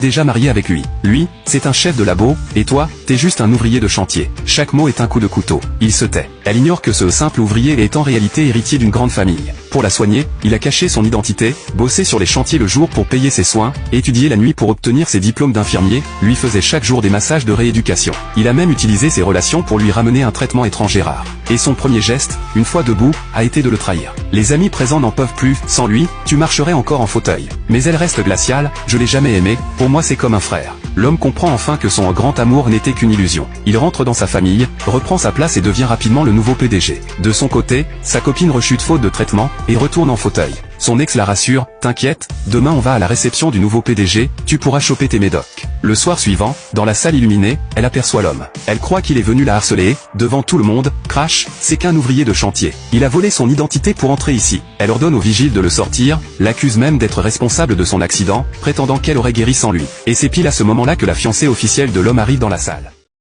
déjà mariée avec lui. Lui, c'est un chef de labo, et toi, t'es juste un ouvrier de chantier. Chaque mot est un coup de couteau. Il se tait. Elle ignore que ce simple ouvrier est en réalité héritier d'une grande famille. Pour la soigner, il a caché son identité, bossé sur les chantiers le jour pour payer ses soins, étudié la nuit pour obtenir ses diplômes d'infirmier, lui faisait chaque jour des massages de rééducation. Il a même utilisé ses relations pour lui ramener un traitement étranger rare. Et son premier geste, une fois debout, a été de le trahir. Les amis présents n'en peuvent plus, sans lui, tu marcherais encore en fauteuil. Mais elle reste glaciale, je l'ai jamais aimé, pour moi c'est comme un frère. L'homme comprend enfin que son grand amour n'était qu'une illusion. Il rentre dans sa famille, reprend sa place et devient rapidement le nouveau PDG. De son côté, sa copine rechute faute de traitement, et retourne en fauteuil. Son ex la rassure, t'inquiète, demain on va à la réception du nouveau PDG, tu pourras choper tes médocs. Le soir suivant, dans la salle illuminée, elle aperçoit l'homme. Elle croit qu'il est venu la harceler, devant tout le monde, crash, c'est qu'un ouvrier de chantier. Il a volé son identité pour entrer ici. Elle ordonne au vigile de le sortir, l'accuse même d'être responsable de son accident, prétendant qu'elle aurait guéri sans lui. Et c'est pile à ce moment-là que la fiancée officielle de l'homme arrive dans la salle.